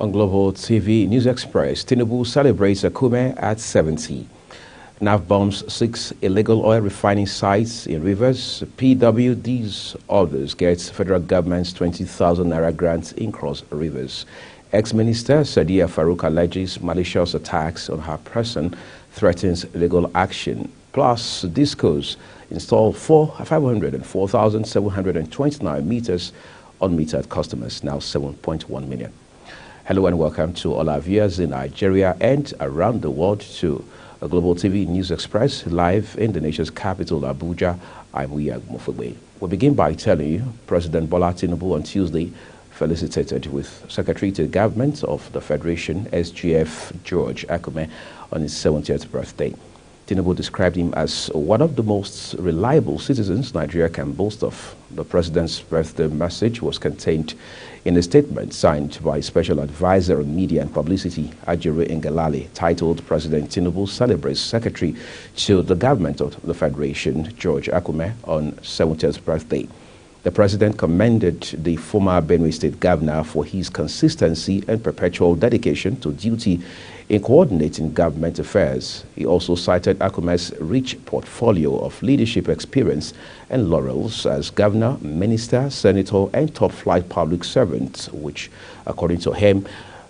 On Global TV News Express, Tinubu celebrates Akume at 70. NAV bombs 6 illegal oil refining sites in Rivers. PWD's orders gets federal government's 20,000 naira grant in Cross Rivers. Ex-Minister Sadiya Farouk alleges malicious attacks on her person, threatens legal action. Plus, Discos install 504,729 meters unmetered customers, now 7.1 million. Hello and welcome to all our viewers in Nigeria and around the world to Global TV News Express, live in the nation's capital, Abuja. I'm Uyag Mofugbe. We begin by telling you President Bola Tinubu on Tuesday felicitated with Secretary to the Government of the Federation, SGF George Akume, on his 70th birthday. Tinubu described him as one of the most reliable citizens Nigeria can boast of. The president's birthday message was contained in a statement signed by Special Advisor on Media and Publicity, Ajuri Ngelale, titled President Tinubu Celebrates Secretary to the Government of the Federation, George Akume, on 70th birthday. The president commended the former Benue State governor for his consistency and perpetual dedication to duty in coordinating government affairs. He also cited Akume's rich portfolio of leadership experience and laurels as governor, minister, senator, and top-flight public servant, which, according to him,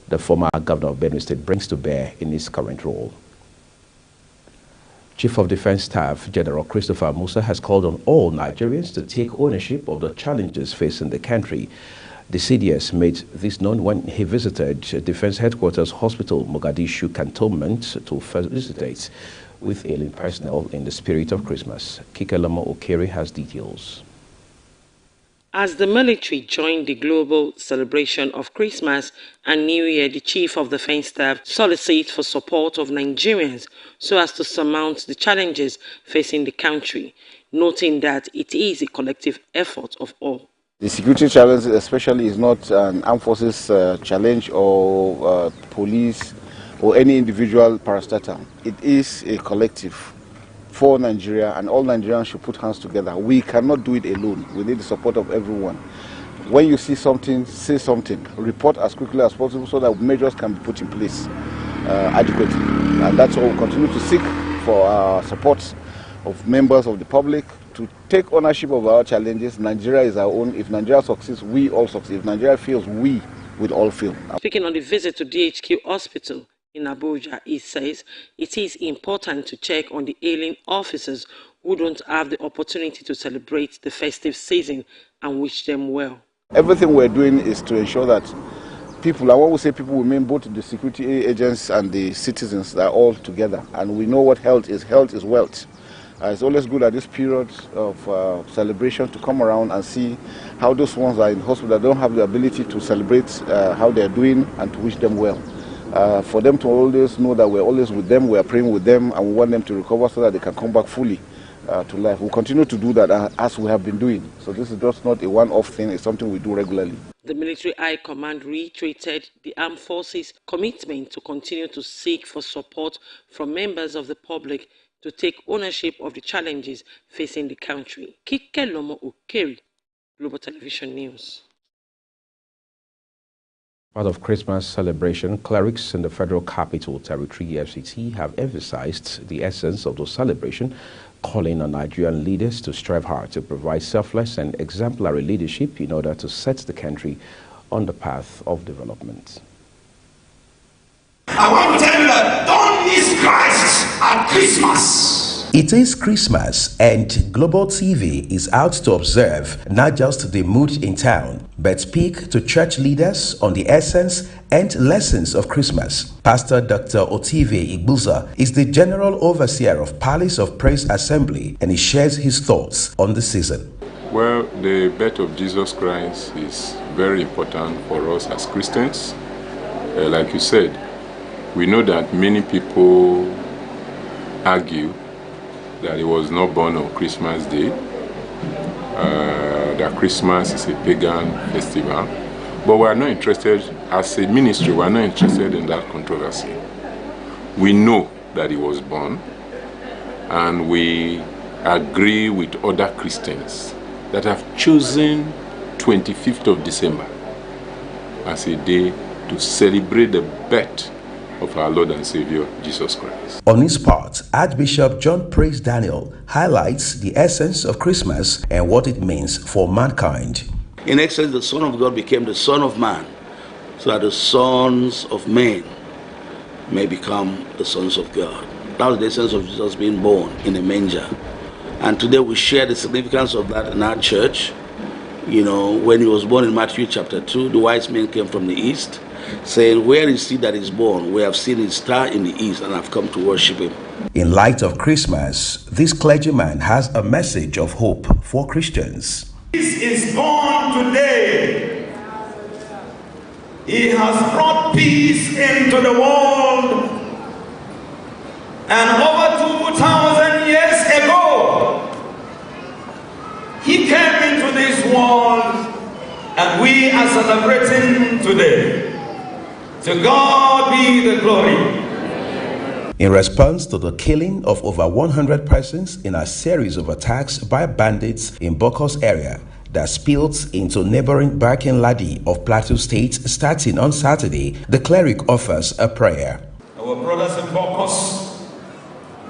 the former governor of Benue State brings to bear in his current role. Chief of Defense Staff General Christopher Musa has called on all Nigerians to take ownership of the challenges facing the country. The CDS made this known when he visited Defense Headquarters Hospital, Mogadishu Cantonment, to felicitate with ailing personnel in the spirit of Christmas. Kikelamo Okere has details. As the military joined the global celebration of Christmas and New Year, the Chief of Defense Staff solicited for support of Nigerians so as to surmount the challenges facing the country, noting that it is a collective effort of all. The security challenge especially is not an armed forces challenge or police or any individual parastatal. It is a collective for Nigeria, and all Nigerians should put hands together. We cannot do it alone. We need the support of everyone. When you see something, say something. Report as quickly as possible so that measures can be put in place adequately. And that's why we continue to seek for support of members of the public to take ownership of our challenges. Nigeria is our own. If Nigeria succeeds, we all succeed. If Nigeria fails, we will all fail. Speaking on the visit to DHQ Hospital in Abuja, he says it is important to check on the ailing officers who don't have the opportunity to celebrate the festive season and wish them well. Everything we're doing is to ensure that people, and when we say people, we mean both the security agents and the citizens, are all together. And we know what health is. Health is wealth. It's always good at this period of celebration to come around and see how those ones are in hospital that don't have the ability to celebrate how they're doing and to wish them well. For them to always know that we're always with them, we're praying with them, and we want them to recover so that they can come back fully to life. We'll continue to do that as we have been doing. So this is just not a one-off thing, it's something we do regularly. The Military High Command reiterated the Armed Forces' commitment to continue to seek for support from members of the public to take ownership of the challenges facing the country. Kikelamo Okere, Global Television News. Part of Christmas celebration, clerics in the Federal Capital Territory, FCT, have emphasized the essence of the celebration, calling on Nigerian leaders to strive hard to provide selfless and exemplary leadership in order to set the country on the path of development. I want to tell you that don't miss Christ at Christmas. It is Christmas and Global TV is out to observe not just the mood in town, but speak to church leaders on the essence and lessons of Christmas. Pastor Dr. Otive Igbuza is the General Overseer of Palace of Praise Assembly, and he shares his thoughts on the season. Well, the birth of Jesus Christ is very important for us as Christians. Like you said, we know that many people argue that he was not born on Christmas Day, that Christmas is a pagan festival. But we are not interested, as a ministry, we are not interested in that controversy. We know that he was born, and we agree with other Christians that have chosen 25th of December as a day to celebrate the birth of our Lord and Savior, Jesus Christ. On his part, Archbishop John Praise Daniel highlights the essence of Christmas and what it means for mankind. In essence, the Son of God became the Son of Man, so that the sons of men may become the sons of God. That was the essence of Jesus being born in a manger. And today we share the significance of that in our church. You know, when he was born in Matthew chapter 2, the wise men came from the east, saying, "Where is he that is born? We have seen his star in the east and have come to worship him." In light of Christmas, this clergyman has a message of hope for Christians. Peace is born today. He has brought peace into the world. And over 2,000 years ago, he came into this world, and we are celebrating today. To God be the glory. In response to the killing of over 100 persons in a series of attacks by bandits in Bokos area that spilled into neighboring Barkin Ladi of Plateau State starting on Saturday, the cleric offers a prayer. Our brothers in Bokos,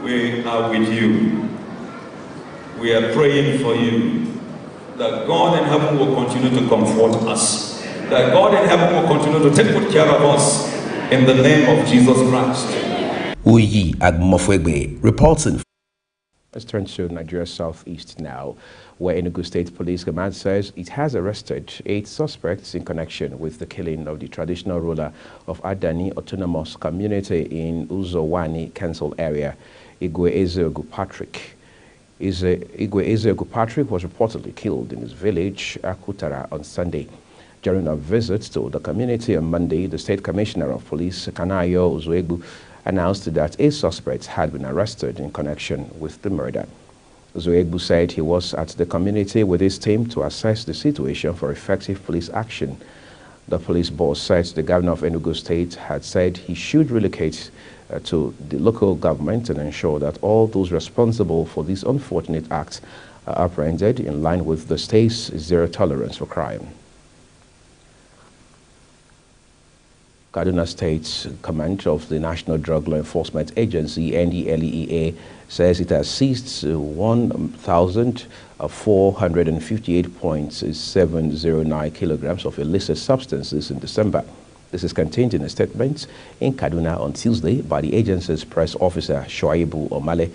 we are with you. We are praying for you, that God in heaven will continue to comfort us, that God in heaven will continue to take good care of us, in the name of Jesus Christ. Uyi Agmofwegbe reporting. Let's turn to Nigeria's southeast now, where Enugu State Police Command says it has arrested 8 suspects in connection with the killing of the traditional ruler of Adani Autonomous Community in Uzowani Council area, Igwe Ezeogu Patrick. Igwe Ezeogu Patrick was reportedly killed in his village, Akutara, on Sunday. During a visit to the community on Monday, the State Commissioner of Police, Kanayo Uzuegbu, announced that 8 suspects had been arrested in connection with the murder. Uzuegbu said he was at the community with his team to assess the situation for effective police action. The police boss said the governor of Enugu State had said he should relocate to the local government and ensure that all those responsible for these unfortunate acts are apprehended in line with the state's zero tolerance for crime. Kaduna State's command of the National Drug Law Enforcement Agency, NDLEA, says it has seized 1,458.709 kilograms of illicit substances in December. This is contained in a statement in Kaduna on Tuesday by the agency's press officer, Shoaibu Omale.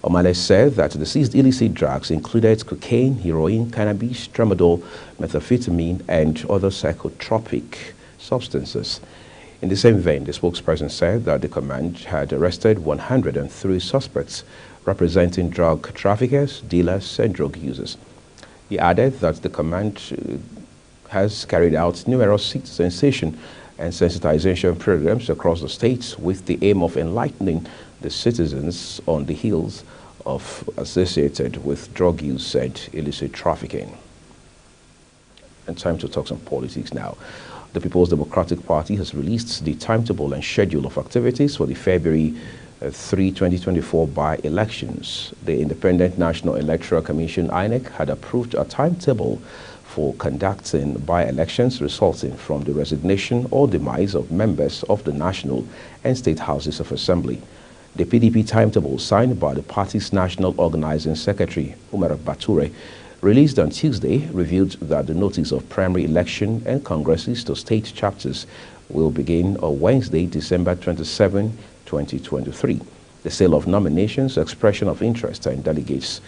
Omale said that the seized illicit drugs included cocaine, heroin, cannabis, tramadol, methamphetamine, and other psychotropic substances. In the same vein, the spokesperson said that the command had arrested 103 suspects representing drug traffickers, dealers, and drug users. He added that the command has carried out numerous sensation and sensitization programs across the state with the aim of enlightening the citizens on the ills associated with drug use and illicit trafficking. And time to talk some politics now. The People's Democratic Party has released the timetable and schedule of activities for the February 3, 2024 by-elections. The Independent National Electoral Commission, INEC, had approved a timetable for conducting by-elections resulting from the resignation or demise of members of the National and State Houses of Assembly. The PDP timetable, signed by the party's National Organizing Secretary, Umar Bature, released on Tuesday, revealed that the notice of primary election and congresses to state chapters will begin on Wednesday, December 27, 2023. The sale of nominations, expression of interest, and delegates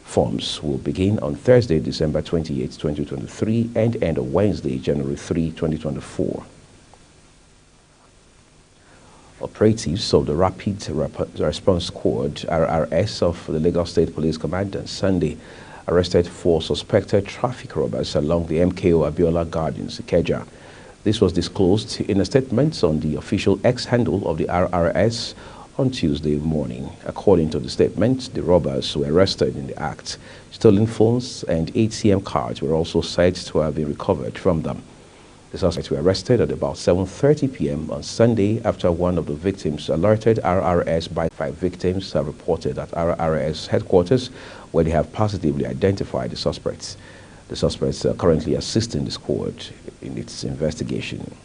forms will begin on Thursday, December 28, 2023, and end on Wednesday, January 3, 2024. Operatives of the Rapid Response Squad, RRS, of the Lagos State Police Command on Sunday arrested 4 suspected traffic robbers along the MKO Abiola Gardens, Ikeja. This was disclosed in a statement on the official X handle of the RRS on Tuesday morning. According to the statement, the robbers were arrested in the act. Stolen phones and ATM cards were also said to have been recovered from them. The suspects were arrested at about 7:30 p.m. on Sunday after one of the victims alerted RRS. By 5 victims have reported at RRS headquarters, where they have positively identified the suspects. The suspects are currently assisting the squad in its investigation.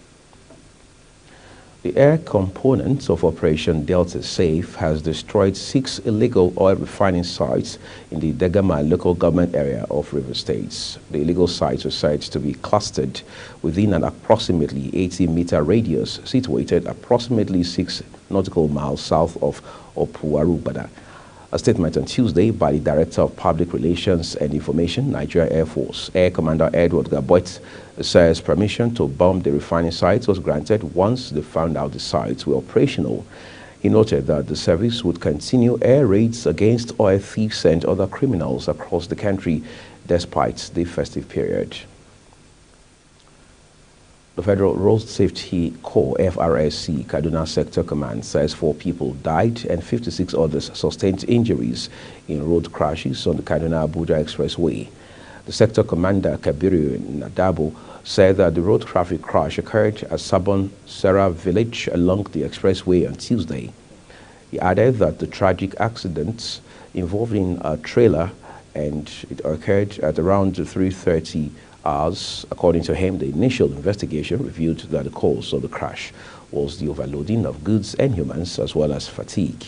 The air component of Operation Delta Safe has destroyed 6 illegal oil refining sites in the Degama local government area of Rivers State. The illegal sites are said to be clustered within an approximately 80-meter radius situated approximately 6 nautical miles south of Opuwarubada. A statement on Tuesday by the Director of Public Relations and Information, Nigeria Air Force, Air Commander Edward Gaboit, says permission to bomb the refining sites was granted once they found out the sites were operational. He noted that the service would continue air raids against oil thieves and other criminals across the country despite the festive period. The Federal Road Safety Corps, FRSC, Kaduna Sector Command says 4 people died and 56 others sustained injuries in road crashes on the Kaduna-Abuja Expressway. The Sector Commander, Kabiru Nadabo, said that the road traffic crash occurred at Sabon Serra village along the expressway on Tuesday. He added that the tragic accident involving a trailer and it occurred at around 3:30 hours. According to him, the initial investigation revealed that the cause of the crash was the overloading of goods and humans as well as fatigue.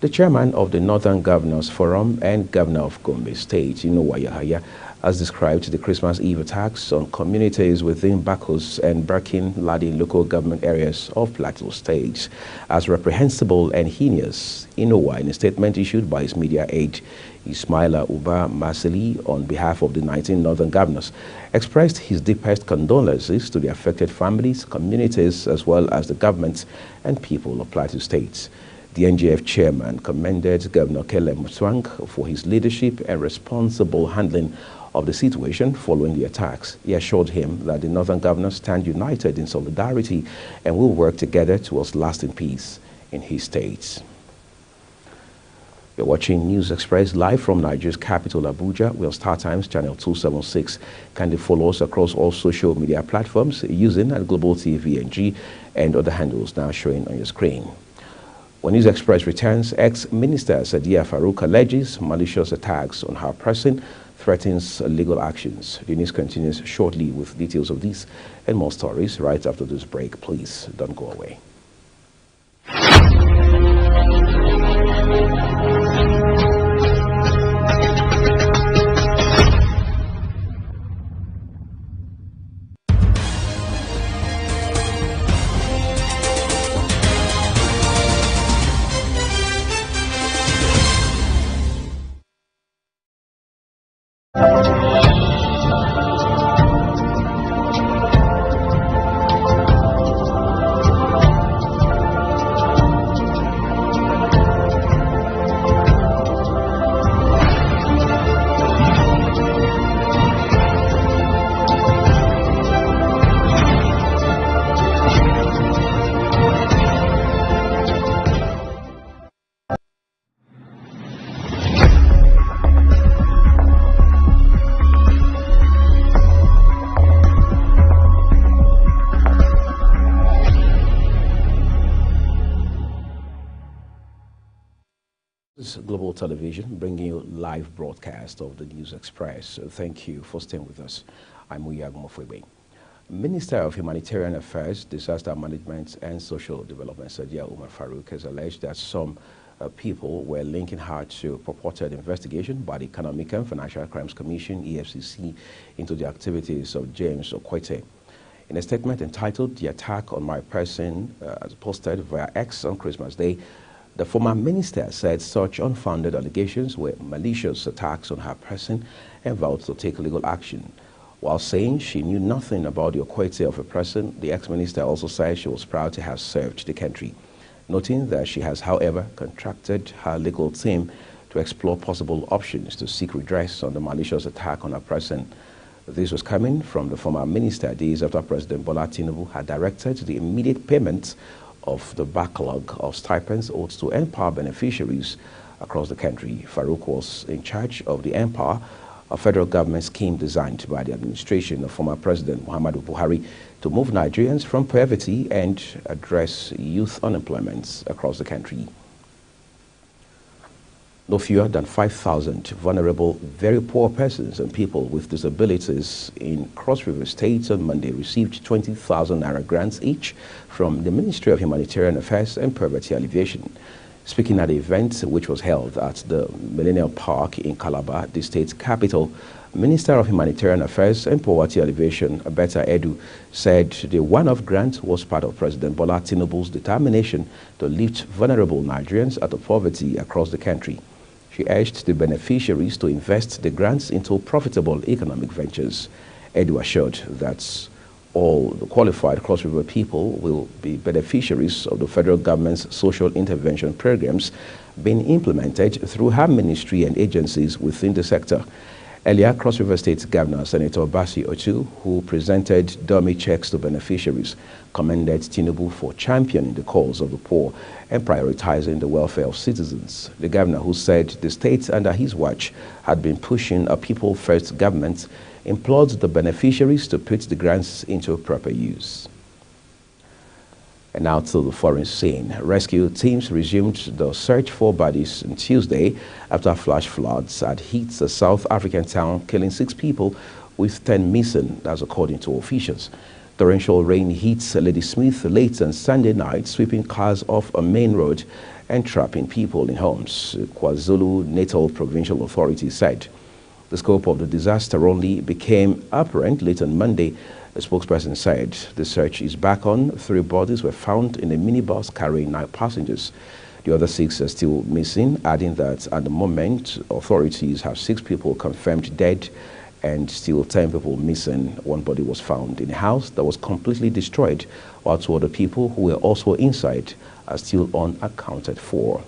The chairman of the Northern Governors Forum and Governor of Gombe State, Inowa Yahaya, has described the Christmas Eve attacks on communities within Bakos and Barkin Ladi local government areas of Plateau State as reprehensible and heinous. Inowa, in a statement issued by his media aide, Ismaila Uba Masili, on behalf of the 19 Northern Governors, expressed his deepest condolences to the affected families, communities, as well as the government and people of Plateau State. The NGF chairman commended Governor Kele Mutwang for his leadership and responsible handling of the situation following the attacks. He assured him that the Northern Governors stand united in solidarity and will work together towards lasting peace in his state. You're watching News Express live from Nigeria's capital, Abuja. We're on Star Times channel 276. Kindly follow us across all social media platforms using Global TV NG and other handles now showing on your screen. When News Express returns, ex-minister Sadiya Farouk alleges malicious attacks on her person, threatens legal actions. The news continues shortly with details of these and more stories right after this break. Please don't go away. This is Global Television bringing you live broadcast of the News Express. So thank you for staying with us. I'm Uyag Mofwebe. Minister of Humanitarian Affairs, Disaster Management and Social Development, Sadiya Umar Farouk, has alleged that some people were linking her to purported investigation by the Economic and Financial Crimes Commission, EFCC, into the activities of James Okwete. In a statement entitled "The Attack on My Person," as posted via X on Christmas Day, the former minister said such unfounded allegations were malicious attacks on her person and vowed to take legal action. While saying she knew nothing about the Okwete of a person, the ex-minister also said she was proud to have served the country, noting that she has, however, contracted her legal team to explore possible options to seek redress on the malicious attack on her person. This was coming from the former minister days after President Bola Tinubu had directed the immediate payment of the backlog of stipends owed to NPOWER beneficiaries across the country. Farouk was in charge of the NPOWER, a federal government scheme designed by the administration of former President Muhammadu Buhari to move Nigerians from poverty and address youth unemployment across the country. No fewer than 5,000 vulnerable, very poor persons and people with disabilities in Cross River State on Monday received 20,000 naira grants each from the Ministry of Humanitarian Affairs and Poverty Alleviation. Speaking at the event, which was held at the Millennium Park in Calabar, the state capital, Minister of Humanitarian Affairs and Poverty Alleviation, Abeta Edu, said the one-off grant was part of President Bola Tinubu's determination to lift vulnerable Nigerians out of poverty across the country. She urged the beneficiaries to invest the grants into profitable economic ventures. Edu assured that all the qualified Cross River people will be beneficiaries of the federal government's social intervention programs being implemented through her ministry and agencies within the sector. Earlier, Cross River State Governor Senator Basi Otu, who presented dummy checks to beneficiaries, commended Tinubu for championing the cause of the poor and prioritizing the welfare of citizens. The governor, who said the state under his watch had been pushing a people-first government, implored the beneficiaries to put the grants into proper use. And now to the foreign scene. Rescue teams resumed the search for bodies on Tuesday after flash floods had hit a South African town, killing 6 people with 10 missing, that's according to officials. Torrential rain hit Ladysmith late on Sunday night, sweeping cars off a main road and trapping people in homes, KwaZulu-Natal Provincial Authority said. The scope of the disaster only became apparent late on Monday. A spokesperson said the search is back on. 3 bodies were found in a minibus carrying 9 passengers. The other 6 are still missing, adding that at the moment, authorities have 6 people confirmed dead and still 10 people missing. 1 body was found in a house that was completely destroyed, while 2 other people who were also inside are still unaccounted for.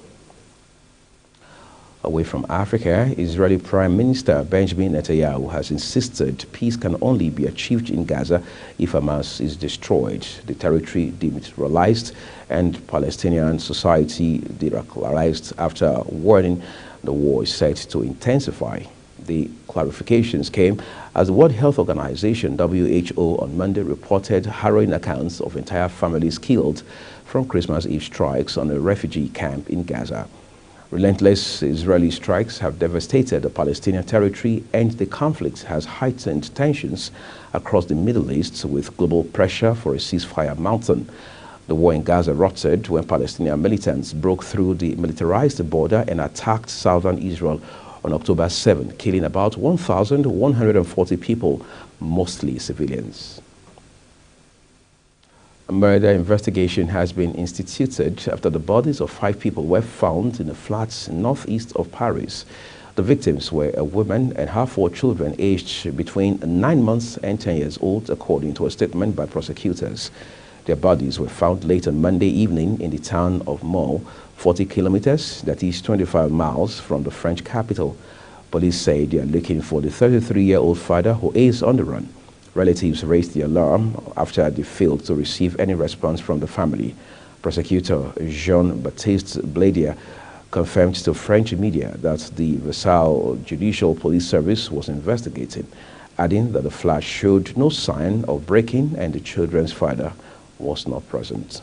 Away from Africa, Israeli Prime Minister Benjamin Netanyahu has insisted peace can only be achieved in Gaza if Hamas is destroyed, the territory demilitarized, and Palestinian society denuclearized after warning the war is set to intensify. The clarifications came as the World Health Organization, WHO, on Monday reported harrowing accounts of entire families killed from Christmas Eve strikes on a refugee camp in Gaza. Relentless Israeli strikes have devastated the Palestinian territory, and the conflict has heightened tensions across the Middle East with global pressure for a ceasefire mounting. The war in Gaza erupted when Palestinian militants broke through the militarized border and attacked southern Israel on October 7, killing about 1,140 people, mostly civilians. A murder investigation has been instituted after the bodies of 5 people were found in the flats northeast of Paris. The victims were a woman and her 4 children aged between 9 months and 10 years old, according to a statement by prosecutors. Their bodies were found late on Monday evening in the town of Meaux, 40 kilometers, that is 25 miles from the French capital. Police say they are looking for the 33-year-old father who is on the run. Relatives raised the alarm after they failed to receive any response from the family. Prosecutor Jean-Baptiste Bladier confirmed to French media that the Versailles Judicial Police Service was investigating, adding that the flash showed no sign of breaking and the children's father was not present.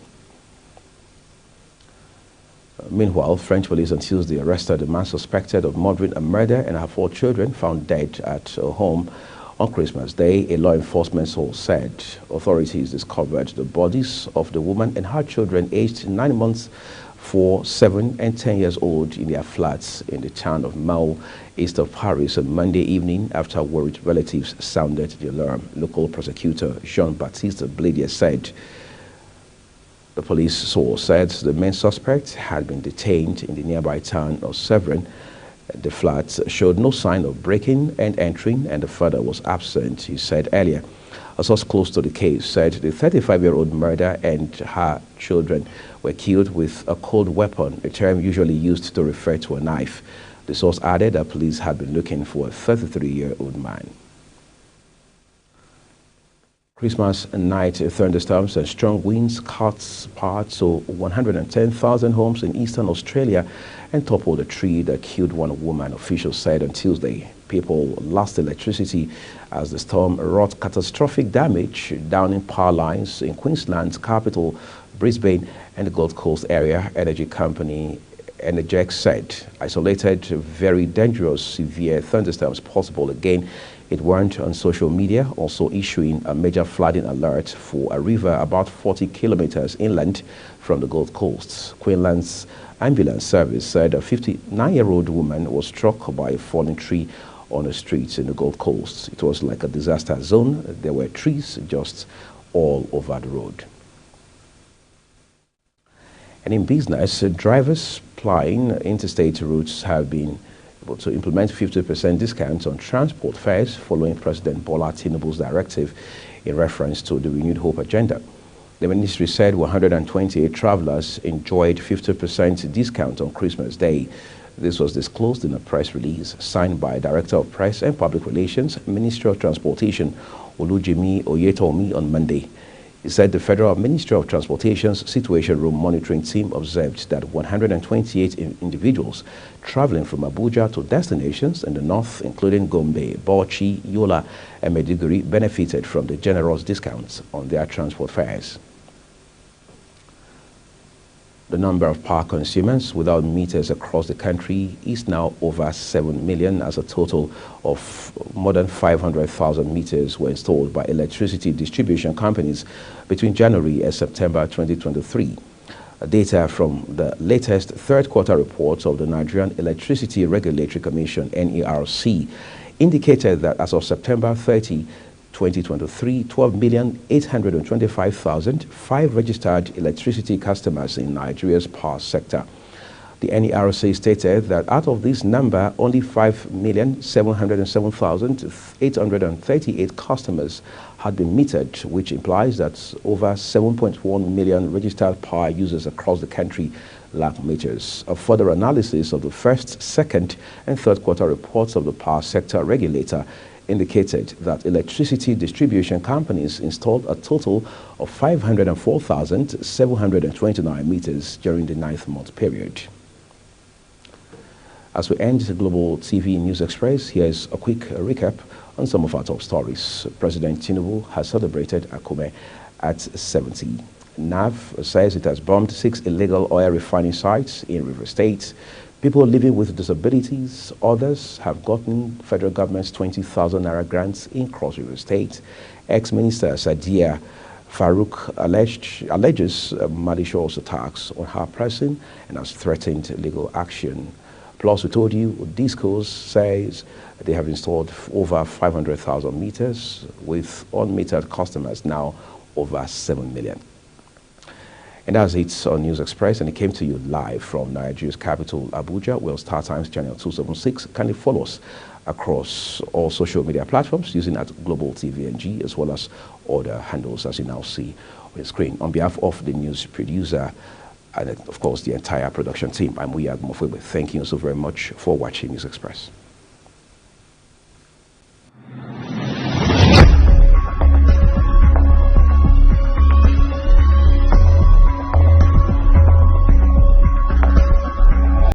Meanwhile, French police on Tuesday arrested a man suspected of murdering a murder and her 4 children found dead at a home on Christmas Day. A law enforcement source said authorities discovered the bodies of the woman and her children aged 9 months, 4, 7, and 10 years old in their flats in the town of Meaux, east of Paris, on Monday evening after worried relatives sounded the alarm. Local prosecutor Jean-Baptiste Bladier said the police source said the main suspect had been detained in the nearby town of Severn. The flats showed no sign of breaking and entering, and the father was absent, he said earlier. A source close to the case said the 35-year-old murderer and her children were killed with a cold weapon, a term usually used to refer to a knife. The source added that police had been looking for a 33-year-old man. Christmas night thunderstorms and strong winds cut parts of 110,000 homes in eastern Australia and toppled a tree that killed 1 woman, officials said on Tuesday. People lost electricity as the storm wrought catastrophic damage down in power lines in Queensland's capital, Brisbane, and the Gold Coast area. Energy company NEJEC said isolated, very dangerous, severe thunderstorms possible again. It warned on social media, also issuing a major flooding alert for a river about 40 kilometers inland from the Gold Coast. Queensland's ambulance service said a 59-year-old woman was struck by a falling tree on the streets in the Gold Coast. It was like a disaster zone. There were trees just all over the road. And in business, drivers plying interstate routes have been able to implement 50% discounts on transport fares following President Bola Tinubu's directive in reference to the Renewed Hope agenda. The ministry said 128 travelers enjoyed 50% discount on Christmas Day. This was disclosed in a press release signed by Director of Press and Public Relations, Ministry of Transportation, Olujimi Oyetomi, on Monday. He said the Federal Ministry of Transportation's Situation Room monitoring team observed that 128 individuals traveling from Abuja to destinations in the north, including Gombe, Bauchi, Yola, and Maiduguri, benefited from the generous discounts on their transport fares. The number of power consumers without meters across the country is now over 7 million, as a total of more than 500,000 meters were installed by electricity distribution companies between January and September 2023. Data from the latest third-quarter reports of the Nigerian Electricity Regulatory Commission, NERC, indicated that as of September 30, 2023, 12,825,005 registered electricity customers in Nigeria's power sector. The NERC stated that out of this number, only 5,707,838 customers had been metered, which implies that over 7.1 million registered power users across the country lack meters. A further analysis of the first, second, and third quarter reports of the power sector regulator indicated that electricity distribution companies installed a total of 504,729 meters during the 9th-month period. As we end the Global TV News Express, here's a quick recap on some of our top stories. President Tinubu has celebrated Akume at 70. NAV says it has bombed 6 illegal oil refining sites in Rivers State. People living with disabilities, others have gotten federal government's 20,000 naira grants in Cross River State. Ex-Minister Sadiya Farouk alleges malicious attacks on her person and has threatened legal action. Plus, we told you, Discos says they have installed over 500,000 meters, with unmetered customers now over 7 million. And that's it on News Express, and it came to you live from Nigeria's capital, Abuja. Well, Star Times channel 276. Kindly follow us across all social media platforms using at Global TVNG, as well as other handles as you now see on the screen. On behalf of the news producer and, of course, the entire production team, I'm Wiyad Mofwebe. Thank you so very much for watching News Express.